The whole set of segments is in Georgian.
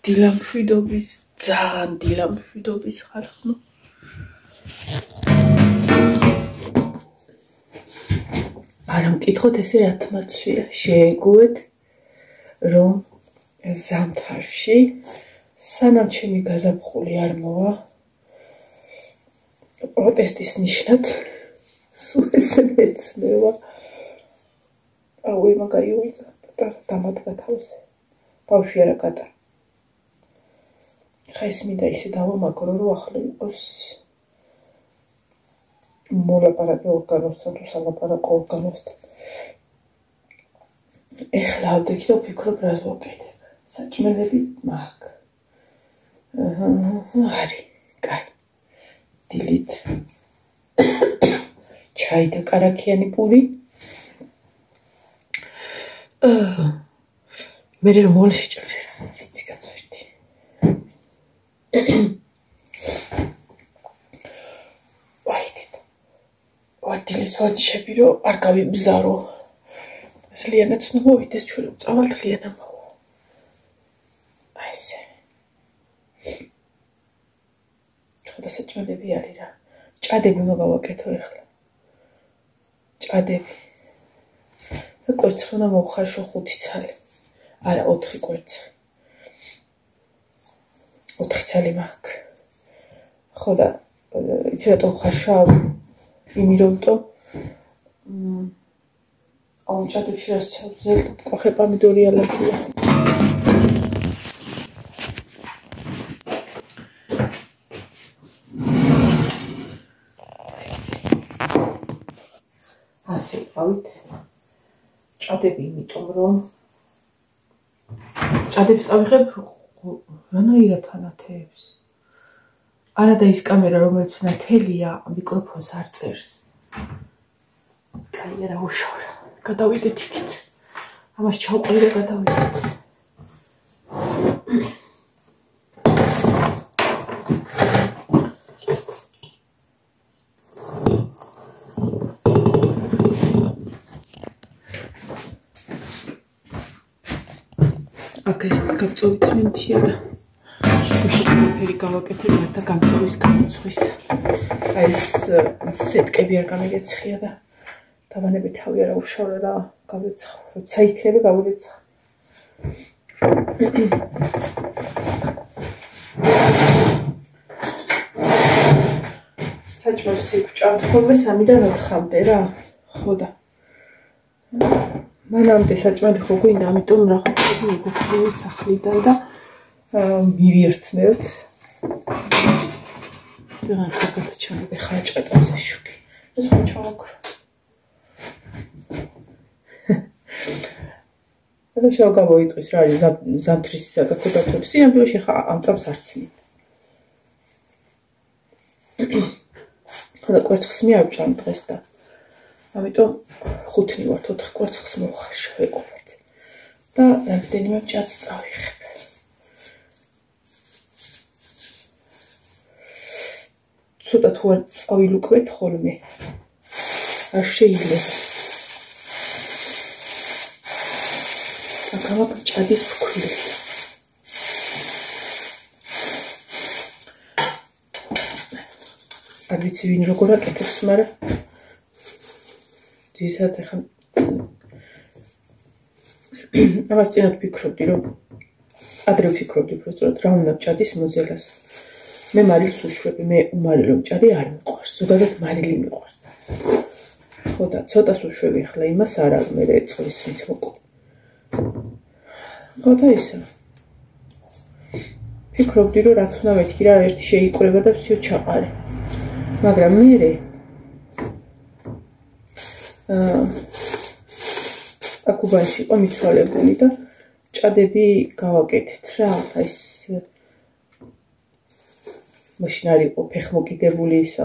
დილამშვიდობის, ძალიან დილამშვიდობის ხალხო. არა მკითხოთ ესე რა თმაცვია, შეეგუეთ რომ ზამთარში სანამ ჩემი გაზაფხული არ მოვა პროტესტის ნიშნად სულ ესე მეცნევა მაგარი უიცა დამადგა თავზე ბავშვი არა გატა ხა ეს მინდა ისე დავამაგრო რომ ახლა იყოს მოლაპარაკე ორგანოსთან თუ სალაპარაკო ორგანოსთან ეხლა ავდექი და ვფიქრობ რას ვაკეთებ საჭმელები მაქვს არის კაი დილით ჩაი და კარაქიანი პური მე რომ მოლში ჭრე რა ვიცი გაწვეშდი დილის ვარჯიშები რომ არ გავიბზარო ეს ლიანაც ნუ მოვიდეს ჩვენ წავალთ ლიანა მოვა აი ესე ხოდა საჭმელები არის რა ჭადები მოგავაკეთო ეხლა ჭადები და კვერცხი უნდა მოვხარშო 5 ცალი არა 4 კვერცხი 4 ცალი მაქვს ხოდა იცი რატო ხარშავ იმიროვტო ჭადებში რას ცავზე ყვახე პამიდორი ალაგია ასე ვავით ჭადები იმიტომ რომ ჭადებს წავიღებ რანაირად ანათებს არა და ის კამერა რომელიც ნათელია მიკროფონს არ წერს კაი რა უშორა გადავიდეთ იქით ამას ჩავყრი და გადავიდეთ აქ ეს გაწოვით მენტია და ფერი გავაკეთებ და გამწოვის გამოცვის აი ეს სეტკები არ გამიგეცხია და დავანები თავი არა უშავრო რა გავეცხ როცა იქნება გავეცხ საჭმელს ვჭამთ ხოლმე 3-დან 4-მდე რა ხოდა მანამდე საჭმელი ხო გვინდა ამიტომ რაღაცები მოგოხდები სახლიდან და მივიერთმევთ ძალიან ხარკათა ჩამიგე ხაჭყეტავზე შუქი ეს ხო ჩავაგრო და შევ გავოიტყვის რა არის ზამთრის საკუთათური სინამდვილეში ხა ამ წამს არც მინდა ხოდა კვერცხს მე არ ვჭამ დღეს და ამიტომ 5 ვართ 4 კვერცხს მოვხარშ ვეყოფეთ და რამდენიმე ჭადს წავიღებ ცოტა თუ არ წავილუკვეთ ხოლმე არ შეიძლება აქ ჭადის ფქვილი არ ვიცი ვინ როგორ აკეთებს მაგრამ ძირითადად ახლა ამას წინათ ვფიქრობდი რომ ადრე ვფიქრობდი უბრალოდ რა უნდა ჭადის მოძელას მე მარილს უშვები მე უმარილო ჭადი არ მიყვარს ზოგადად მარილი მიყვარს ხო და ცოტას უშვები ახლა იმას არა მე წყლის მით მოკლ ხო და ისე ფიქრობდი რომ რა თქმა მეთქი რა ერთი შეიკრება და всё ჩაყარე მაგრამ მე აკუბანში იყო მიცვალებული და ჭადები გავაკეთეთ რა ეს მაშინ არ იყო ფეხმოკიდებული ისა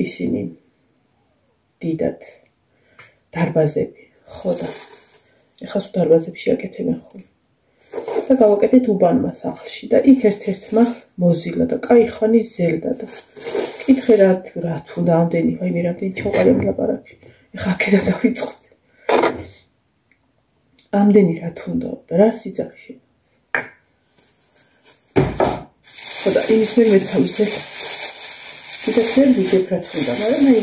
ისინი დიდად დარბაზები ხო და ეხლა სულ დარბაზებში აკეთებენ ხოლმე და გავაკეთეთ უბანმა სახლში და იქ ერთ-ერთმა მოზილა და კაი ხანი ზელდა და კითხე რა თუნდა ამდენი ვაი მე რამდენი ჩავყარე ლაპარაკში ეხლა აქედან დავიწყოთ ამდენი რა თუნდა და რა სიძახში იმის მე მეცავზე კიდევ ვერ ვიგებრად ხუნდა, მაგრამ აი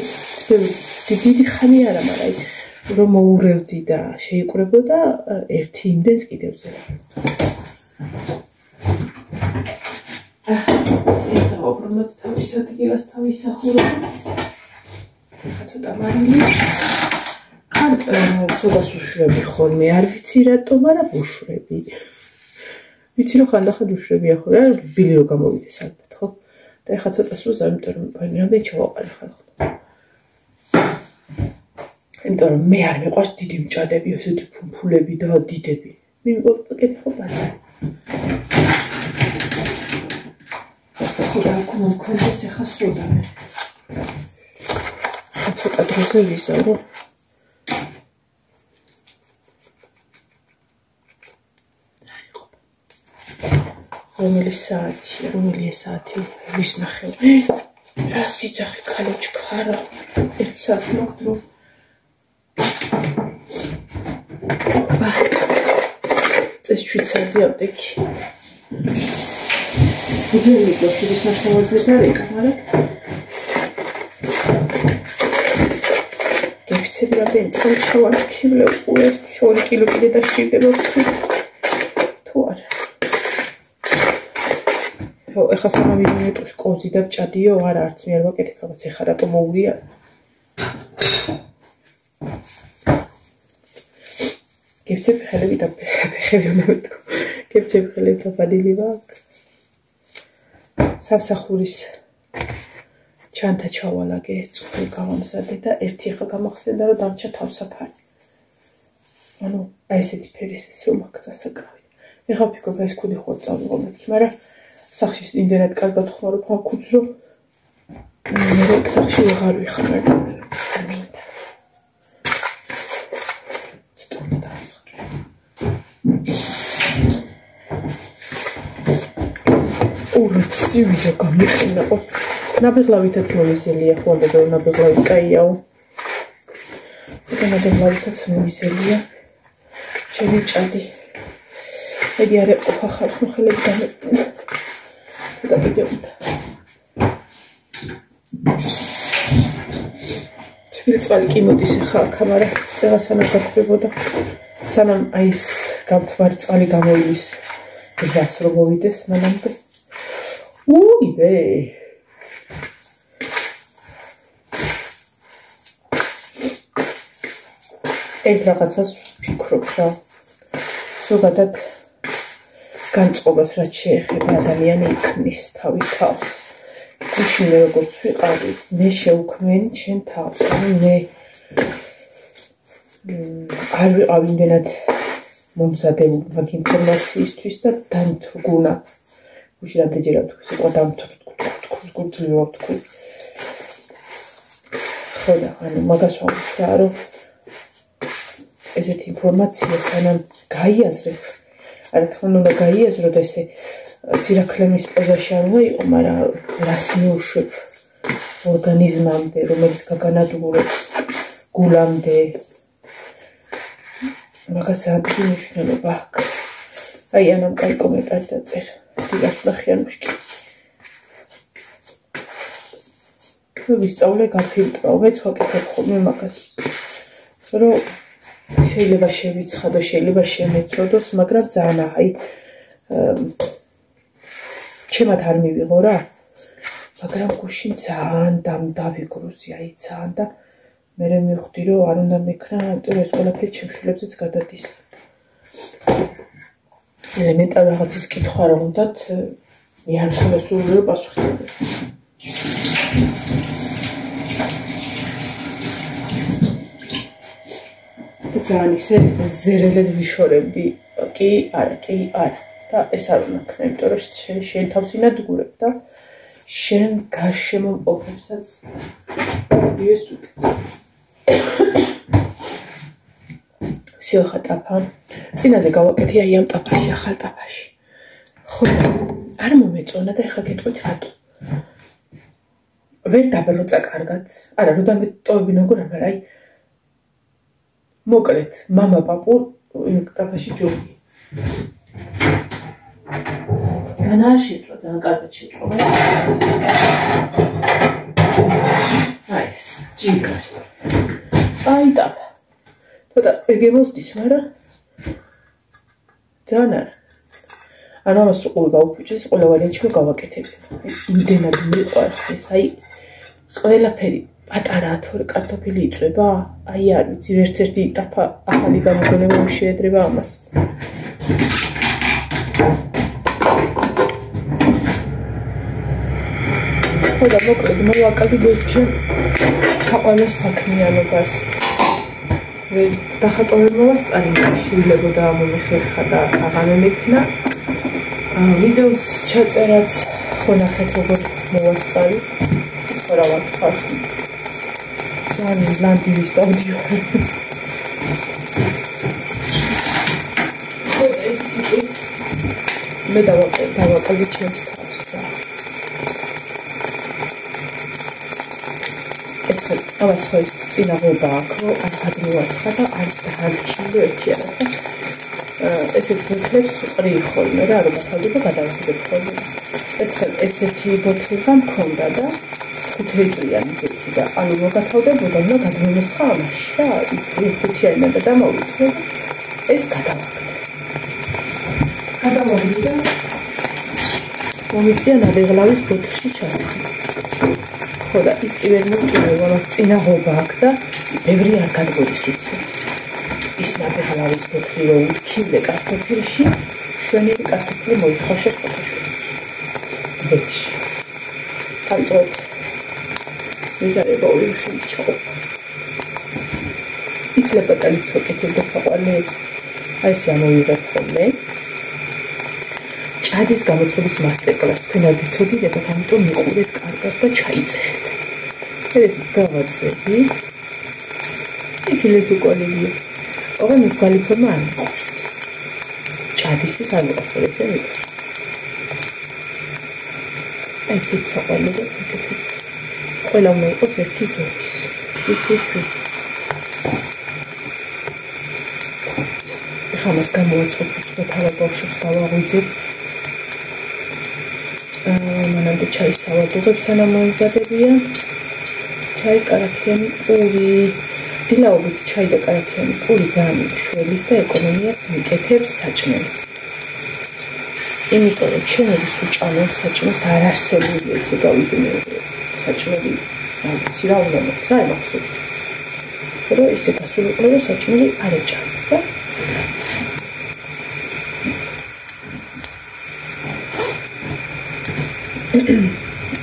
დიდი ხანი არა, მაგრამ რომ მოურევდი და შეიყურებოდა ერთი იმდენს კიდევზე. ეხლა უბრალოდ თავის ადგილას თავისახურებ. ეხლა ცოტა მარილი. ან სოდას უშრები ხოლმე, არ ვიცი რატომ, მაგრამ უშრები. ვიცი რომ ხანდახან უშრები ახლა, რა ბილი რო გამოვიდეს ალბათ, ხო? და ეხლა ცოტა სუზა, იმიტომ რომ რამდენი ჩავაყარე ხალხო. იმიტომ რომ მე არ მიყვარს დიდი მჭადები, ესეთი ფუფულები და დიდები. მე მიყვარს პაკეტი ხო პატარა. ხოდა აქ მომქონდეს ეხლა სოდა მე. ცოტა დროზე ვიზავრო. რომელი საათია, რომელი საათი ვის ნახევ. რა სიძახი ქალოჩქარა. 1 საათი მოგდრო. წეს 7 საათი აპტეკი. უძელი გოშის ნახევარზე დარეკა, მაგრამ გეფიცები რამდენი წყალი ჩავარქივლე, 1-2 კილო კიდე დასჭირდება ვთქვი. თუ არა. ეხლა სანამ იმეტყვის კოზი და ბჭადიო, არა არც მე არ ვაკეთებ ამას, ეხლა რატომ მოურია? გეფცები ხელები და ფეხები უნდა მეთქო. გეფცები ხელები და ბადილი ვაქვს. სამსახურის ჩანთა ჩავალაგე, წუხი გავამზადე და ერთი ეხლა გამახსენდა რომ დამჭა თავსაფარი. ანუ აი ესეთი ფერის რომ აქ დასაკრავი. ეხლა ვფიქრობ ეს ქუდი ხო წავიღო მეთქი, მაგრამ სახში იმდენად კარგად ხმარობ ხომ ქუდს რომ მე სახში ვეღარ ვიხმარ. მინდა. ცივი გამიყინა ყო. ნაბეღლავითაც მომიზელია, ხო ამბობ რომ ნაბეღლავი კაიაო. და ნაბეღლავითაც მომიზელია. ჩემი ჭადი. ედი არ ეყოფა ხალხო ხელები დამეყნა. და კიდევ უნდა. წყალი კი მოდის ახლა აქ, მაგრამ წევა სანამ გათბებოდა. სანამ აი ეს გამთვარი წყალი გამოივის გზას რომ მოვიდეს მანამდე. უიბე. ერთ რაღაცას ვფიქრობ რა. ზოგადად განწყობას რაც შეეხება ადამიანი იქნის თავის თავს. გუშინ მე როგორც ვიყავი, მე შევქმენ ჩემ თავს. ანუ მე არ ვიყავ იმდენად მომზადებული მაგ ინფორმაციისთვის და დამთრგუნა. გუშინ რამდენჯერა ვთქვი, სიტყვა დამთრგუნა ვთქვი. ხო და ანუ მაგას ვამბობ რა, რომ ესეთი ინფორმაცია სანამ გაიაზრებ, არა თქმა უნდა გაიაზრო და ესე სირაქლემის პოზაში არ ვიყო, მაგრამ რას მიუშვებ ორგანიზმამდე, რომელიც გაგანადგურებს გულამდე. მაგას ძალიან დიდი მნიშვნელობა აქვს. აი ანამ კაი კომენტარი დაწერ. დილას ნახიანუშკი. ვისწავლე გაფილტრავ, მეც ვაკეთებ ხოლმე მაგას. რომ შეიძლება შევიცხადო, შეიძლება შემეცოდოს, მაგრამ ძალიან აი ჩემად არ მივიღო რა. მაგრამ გუშინ ძალიან დავიგრუზი, აი ძალიან და მე მივხვდი რომ არ უნდა მეკრა, იმიტომ რომ ეს ყველაფერი ჩემ შვილებზეც გადადის. ელემენტარ რაღაცის კითხვა რომ უნდათ, მე არ მქონდა სურვილი რომ პასუხი დაგეცე. ძალიან ისე ზერელად ვიშორებდი, კი, არა. და ეს არ უნდა ქნა, იმიტომ რომ შენ თავს ინადგურებ და შენ გარშემო მყოფებსაც დიეს უკეთ. всё ხა ტაფა. წინაზე გავაკეთე აი ამ ტაფაში, ახალ ტაფაში. ხო, არ მომეწონა და ეხლა გეტყვით რატო. ვერ დაბროწა კარგად. არა, რომ დამეტოვებინ როგორ, მაგრამ აი მოკლედ, მამა პაპუ იმ ტაფაში ჯობია. ძალიან არ შეწვა, ძალიან კარგად შეწვა. აი ეს ჯიგარი. აიტაბა. თოდა ეგემოსდის, მაგრამ ძალიან არ. ანუ ამას უყური გავუფუჭეს, ყველა ვარიანტი გავაკეთებ. იმდენად მიყვარს ეს, აი ყველაფერი პატარაა თორე კარტოფილი იწვება, აი არ ვიცი, ერთ-ერთი ტაფა ახალი გამოგონება შეედრება ამას. ხოდა მოკლედ მოვაკალდი გეჩემ საყვალე საქმიანობას. დახატოვებულას წარიმას შეიძლება მომეხერხა და საღამო მექნა. ვიდეოს ჩაწერაც ხო ნახეთ როგორ მოვასწარი. ხო რა ვთქვათ. ძალიან ლანდინის სტუდიო. ხო ეს მე დავაკალდი ჩემს თავს და ამას ხო ის წინაღობა აქვს, რომ არ გადმოვასხა და არ დაარჩინო ერთიანად. ესეთ ბოთლებს ყრი ხოლმე რა, რომ გათავდება გადავახდებ ხოლმე. ერთხელ ესეთი ბოთლება მქონდა და 5 წლიანი ზეთი და ანუ მოგათავდებოდა და გადმოვასხა ამაში რა, 5-იანა და დამოვიწყე და ეს გადავახდე. გადავაგდი და მომიწია ნაბეღლავის ბოთლში ჩასხდა. ხო და ის კი ვერ მოვკიდება, მას წინაღობა აქვს და ბევრი არ გადმოდის უცე. ის ნაბეღლავის ბოთლი რომ უთხილე კარტოფილში, შვენილი კარტოფილი მოიხოშე ფოთაში. ზეთში. თავწოდ. მიზარება ორი ხილი ჩაო. იცლება ტალიფო კეთილდა საყვალეებს. აი ეს ამოვიღებ ხოლმე. ჩადის გამოცხადის მასტერკლასი თქვენად იცოდინებათ, ამიტომ მიყურეთ კარგად და ჩაიწერეთ. ეს გავაწევი. იქილეთ უკოლიბია. ოღონდ მიკალი ფორმა არ მიყავს. ჩადისთვის არ მიყავს, ესე მიყავს. აი ეს საყვალებას ვიკეთებ. ყველა უნდა იყოს ერთი ზონის. ეხლა მას გამოვაწყობთ და თავად ბავშვებს დავაღვიძებ. მანამდე ჩაის სავარდუღებს სანამ მოემზადებიან. ჩაი კარაქიანი პური. დილაობით ჩაი და კარაქიანი პური ძალიან მშვენის და ეკონომიას მიკეთებს საჭმელს. იმიტომ რომ ჩემების უჭამებს საჭმელს არ არსებია ესე გავიგნე საჭმელი. ვიცი რა უნდა მოხდეს, აი მახსოვს. რომ ისე გასულიყო რომ საჭმელი არ ეჭამს და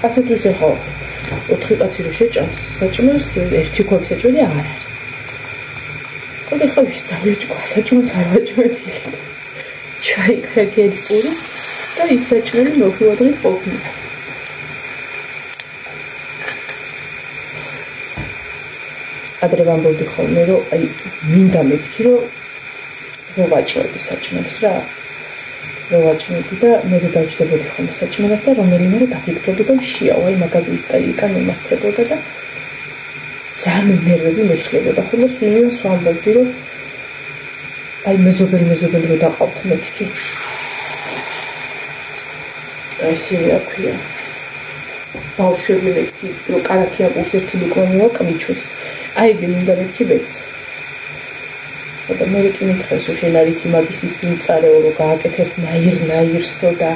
ასეთ ისე ხო 4 კაცი რო შეჭამს საჭმელს ერთი ქოქი საჭმელი არ არის. ყოდი ხო ვისწავლეთ ყვა საჭმელს არ ვაჭმელი. ჩაი კარაქიანი პური და ის საჭმელი მოვხივადღი ყოფილი. ადრე ვამბობდი ხოლმე რომ აი მინდა მეთქი რომ ვაჭროდი საჭმელს რა. ვაჭროდი და მე დავჭდებოდი ხოლმე საჭმელს და რომელიმე რომ დაფიქრებოდა შეაო აი მაგაზიის ტაიკა მომართებოდა და ძალიან ნერვები მეშლებოდა ხოლმე სულიან ვამბობდი რომ აი მეზობელი რომ დაყავთ მეთქი. აი შეიძლება ქვია. ბავშვები მეთქი რომ კარაქია პურს ერთი მიკრომია კმიჩოს. აი მინდა მეთქი ბეც. და მე კი მითხეს რომ შენ არის იმაგის ის წარეო რომ გააკეთებ ნაირსო და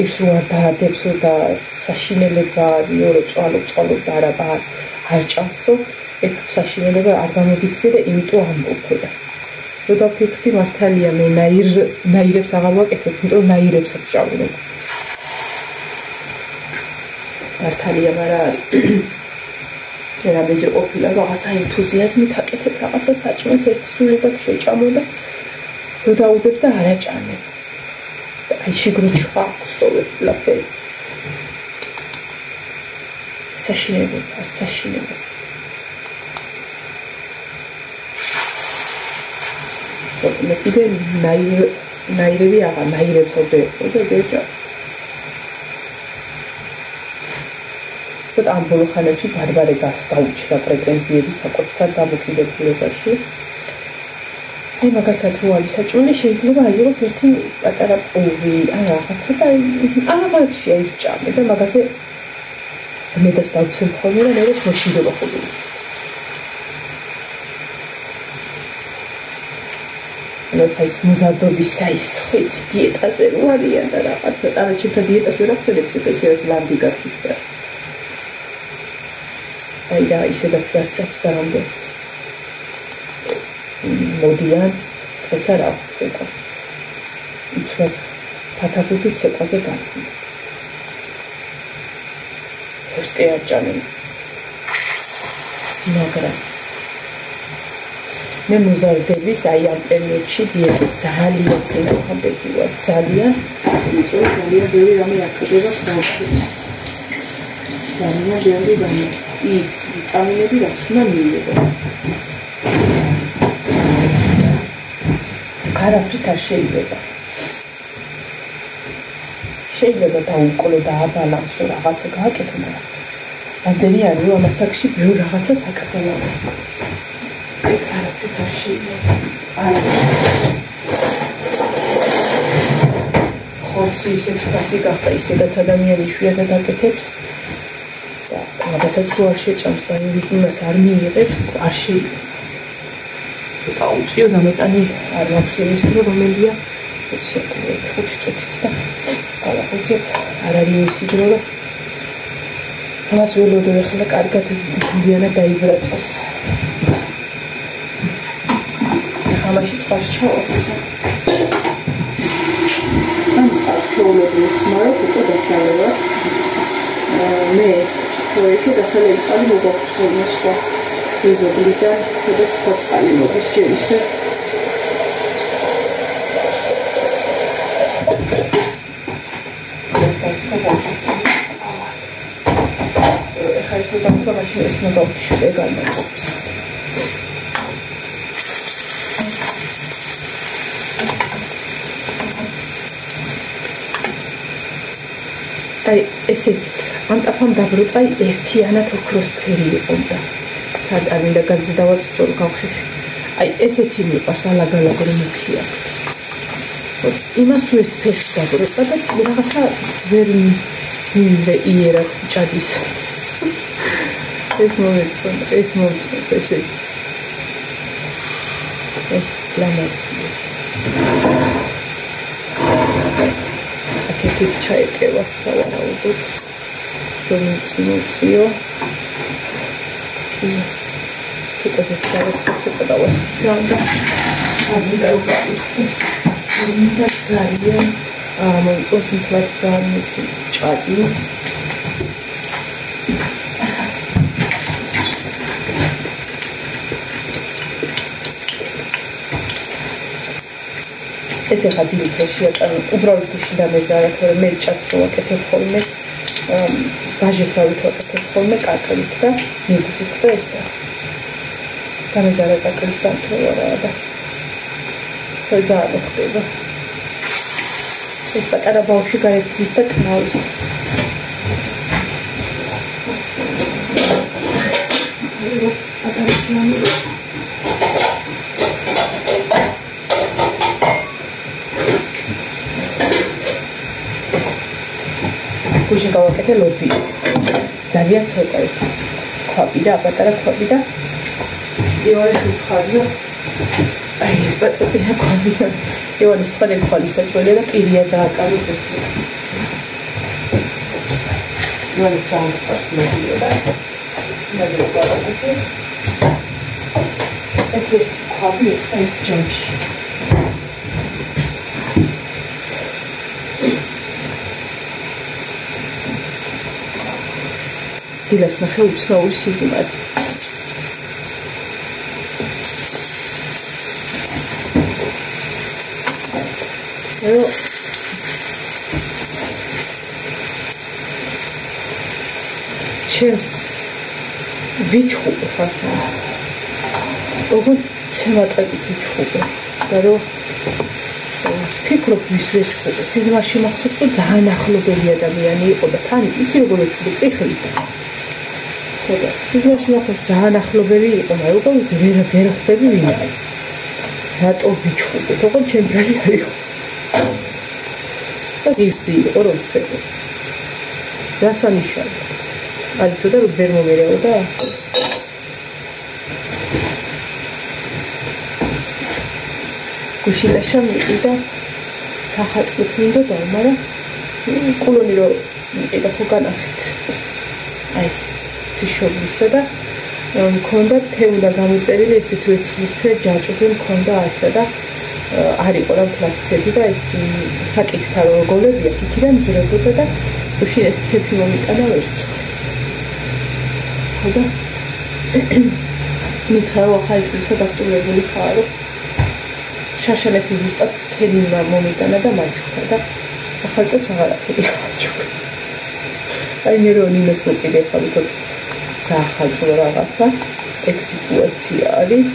ის რო არ დაადებსო და საშინელება იო წვალო და არ ჭამსო ეგ საშინელება არ გამოგიცნე და იმიტომ ამბობ და რო დაფიქრდი მართალია მე ნაირებს აღარ ვაკეთებ იმიტომ რომ ნაირებს აღჭამნო მართალია მაგრამ რა ბეჯი ყოფილა რაღაცა ენთუზიაზმით აკეთებ რაღაცა საჭმელს ერთი სულიდან შეჭამო და რო დაუდებ და არ აჭამე აი შეგროჩხა სოვეთ ლაფე საშინელება ზოგადად კიდე ნაირები აღარ ნაირებს ოდე გეჭა tot am bolo ხანებში ბარბარე გასდაუჩდა პრეტენზიები საკუთარ დამოკიდებულებაში აი მაგალითად რო არის საჭმელი შეიძლება აიღოს ერთი პატარა პოვი ან რაღაცა და აღარში აიჭამე და მაგაზე მეტად დავცემ ხოლმე და მე მოშინდება ხოლმე. ეს მოზარდობის საის ხიც დიეტაზე რო არიან და რაღაცა და ჩემთა დიეტას ვერ ახსენებს ეს ლამბი გახდის და აი და ისედაც ვარჭავს და რამდენს მოდიან ეს არა ცოტა იცვებ ფათაფუთი ცოტაზე გახდი ეს კი აჭამენ მაგრამ მე მოზარდების აი ამ პერიოდში დიეტა ძალიან წინააღმდეგი ვარ ძალიან ბევრი რამე აკეთება ძალიან ბევრი რამე ის ვიტამინები რაც უნდა მიიღო არაფრით არ შეიძლება დაუკლო და აბალანსო რაღაცა გააკეთო მაგრამ ამდენი არის რომ ამასაკში ბევრ რაღაცას აკრძალავ არაფრით არ შეიძლება ხორცი ისეთ ფასი გახდა ისედაც ადამიანი იშვიათად აკეთებს და მაგასაც რო არ შეჭამს და იმას არ მიიღებს არ შეიძლება და უწიო დამეტანი არ აქვს იმის დრო რომელია 5 წუთიც და გავახოცებ არ არის იმისი დრო რომ ამას ველოდო ეხლა კარგად გულიანად დაიბრაწოს ამაში წყალს ჩავასხე ამ წყალს ჩაულობ მაგრამ უკვე დასალევა მე თორე დასალევი წყალი მოგაქვს ხოლმე სხვა ზოგადად სადაც სხვა წყალი მოდის ჯერ ისე ეხლა ის უნდა მაშინ ეს უნდა დავთიშო განმაწობს აი ესე ამ ტაფამ დაბრუწაი ერთიანად ოქროსფერი იყო და საწარმი და გაზზე დავაწწორო გავხეში. აი ესეთი მიყვარს ალაგ-ალაგ რომ მუქია. იმას ერთ ფერში დაბრუწა და რაღაცა ვერ მივიღე იერად ჭადის. ეს მომეწონა, ესე. ეს ლამაზია. აქეთ ჩაეკევა სავარაუდოდ. რომ წინოწიო. ცოტაზე დავასწრებ და ამი დავუკავი. და ძალიან მოიწოს მთლად ძალიან ჭადი. ეს ახლა დიდი ფეშია, უბრალოდ გუშინ დამეზარა, თორე მე ჭადს რო ვაკეთებ ხოლმე, ბაჟესავით ვაკეთებ ხოლმე კაკლით და მიგზით და ესა. დამეზარა კაკლის დამთავრდა და ძალიან ხდება. ეს პატარა ბავშვი გაეძის და კნავის. გუშინ გავაკეთე ლობი. ძალიან ცოტა ის ქვაბი და პატარა ქვაბი და ევანის ხარია. აი ეს პაწაწინა ქვაბია. ევანის ხარი ხალი საჭმელია და პირია დააკავეთ ეს. ევანის ჩამოყარს მოდიო და მაგალითად გავაკეთე. ეს ქვაბი ეს ჯამში. დილას ნახე უცნაური სიზმარი. ჩემს ვიჩხუბე ხარში. ოღონდ ცემატები ვიჩხუბე. და რომ ფიქრობ ვის ვეჩხუბე. სიზმარში მახსოვს რომ ძალიან ახლობელი ადამიანი იყო და თან იცი როგორ ვეჩხუბე წიხლით. ხოდა სიზმარში მახსოვს ძალიან ახლობელი იყო, მაგრამ უკვე ვერ ხვდები ვინ არის. რატო ვიჩხუბეთ? ოღონდ ჩემ ბრალი არისო. და ივსი იყო რომ ცეკვე. რასანიშნავია? არ იცოდა რომ ვერ მომერეოდა? გუშინაშა მიყიდა სახაწყით მინდოდა, მაგრამ კულონი რომ მიყიდა ხო განახეთ. აი ეს თიშობისა და მქონდა თეუნა გამოწერილი ესეთ ვერცხლისფერ ჯაჭვზე მქონდა ასა და არ იყო რა ფლაქსები და ეს საკითხთა როლები აქედან ზრებოდა და უშინ ეს ცეფი მომიტანა ვერცხლს. ხოდა მითხრა ახალი წლისა დასტურებული ხარო შაშანესი ზუსტად ქელიმა მომიტანა და მაჩუქა და ახალ წელს აღარაფერი მაჩუქა. აი მე რომ იმას უკიდე ხალხო საახალწლო რაღაცა ეგ სიტუაცია არის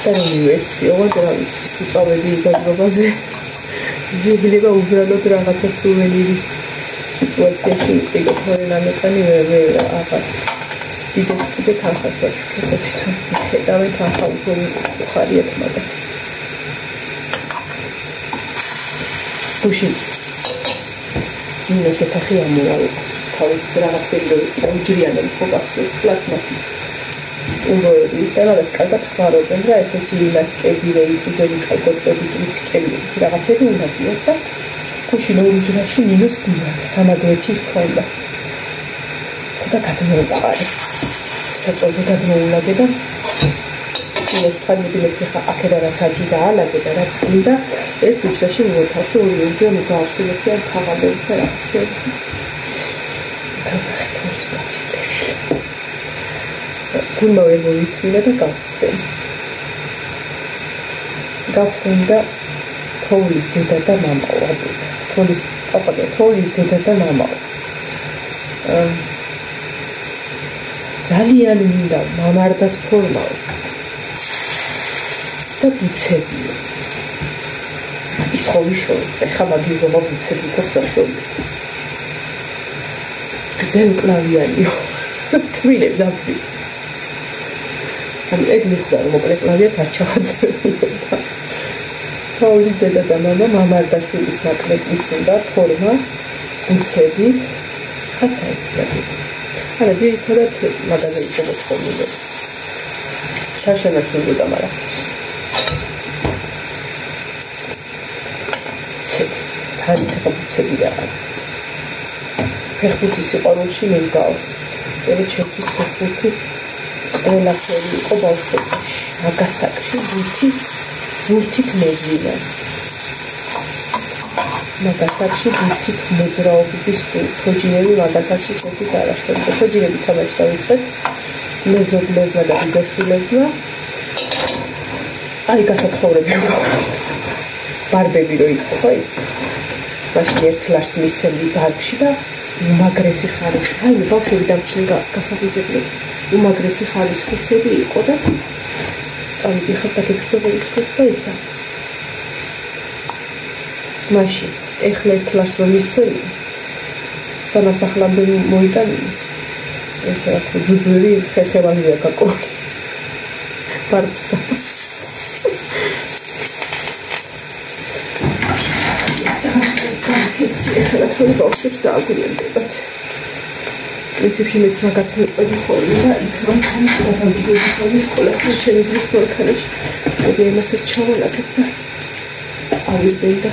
და რომ ვიცი, ოღონდ რა ვიცი, უწავედი იგაზრობაზე ძილება უბრალოდ რაღაცა სუვენირის სიტუაციაში მიყიდო თორე ნამეტანი ვერ აღარ დიდე თანხას ვაჩუქებთ თვითონ ხედავენ თანხა უფრო უხარიათ მაგრამ გუშინ მინას ეთახი ამოვალოს თავის რაღაცები უჯრიანები ხო გახსოვთ პლასმასის უნდოები და რაღაც კარგად ხმარობენ და ესეთი მასკები რეიტუზები კალკოტები მუსიკები რაღაცები უნდა გიოთ და გუშინ ორი მინუს სამაგრეთი ჰქონდა და გადმოუყარე საწოლზე გადმოულაგე და მინუს თვალმიდიმეთ ხა აქედანაც აგი დაალაგე და რაც გინდა ეს უჯრაში მოთავსე ორი მიგავსებთ ან ხაღალდებით და რაღაცები გულმა ვერ მოვიწმინდა და გავხსენ და თოვლის დედა და მამაო თოვლის დედა და მამაო ძალიან მინდა მამარდას ფორმაო და ბუცებიო ის ხოვიშორი ეხა მაგიზომა ბუცები გახსოვთ გზენ კლავიანიო თვილებს დაფრი ეგ მიხდა რომ მოკლე კლავიას არ ჩახაძებდა თოვლის დედა და მამა მამარდაშვილის ნაკლეტის უნდა ფორმა ბუცებით ხაცა ეწევდა არა ძირითადად მაგაზე იყო მოწყობილი შაშანაც უნდა მაგრამ თარიღი ბუცები და ფეხბურთის სიყვარულში მე მგავს ეს ჩემთვის ფეხბურთი ყველაფერი იყო ბავშვობაში მაგასაკში ბურთით მეძინა მაგასაკში ბურთით მოძრაობის თოჯინები მაგასაკში ჩემთვის არ არსებობდა თოჯინები თამაში დავიწყეთ მეზობლებმა და ბიძაშვილებმა აი გასათხოვრები ბარბები რო იყო ხო ის მაშინ ერთ ლარს მისცემდი ბარბში და უმაგრესი ხარისხი აი ბავშვები დამჩნდა გასაგებია უმაგრესი ხარისხისები იყო და წავიდი ხარ დაგეშტობა იქაც და ისა მაშინ ეხლა ერთ ლარს რომ მისცემდი სანამ სახლამდე მოიტანი ესე რა თქმა ძუძვერი ხერხემალზეა გაკორი ბარბსა ეხლა თქვენ ბავშვებს დააგვიანდებათ პრინციპში მეც მაგათ მეყვები ხოლმე და იქ რომ დავდივოდი სკოლას და ჩემი ძის მანქანაში მოდი იმასაც ჩავალაგებ და ავიდნენ და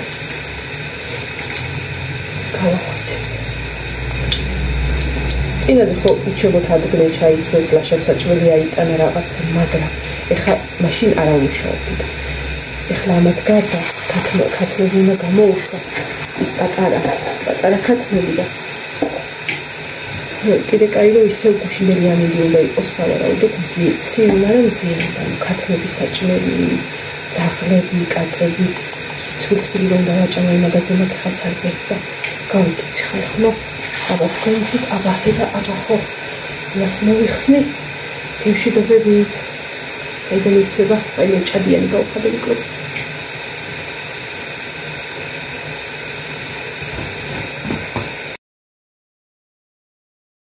გავახოცე წინაზე ხო უჩებოთ ადგილე ჩაიცვეს ლაშებს საჭმელი აიტანა რაღაცა მაგრამ ეხლა მაშინ არ აუმუშავებდი და ეხლა ამათ გარდა ქათმები უნდა გამოუშვა ის პატარა ქათმები და კიდე კაი რომ ისევ გუშინელიანი უნდა იყოს სავარაუდოდ მზიცი, მაგრამ მზიანი და ქათმები საჭმელი, ძაღლები, კატები, სუცვირთბილი რომ დავაჭამა იმაგაზე მაგ ხასარბეთ და გავიქიცი ხალხო, აბა თქვენით აბა ხო მას მოვიხსნი თემში დობებით აი და მითქება აი ჭადიანი გავხადები კლუბ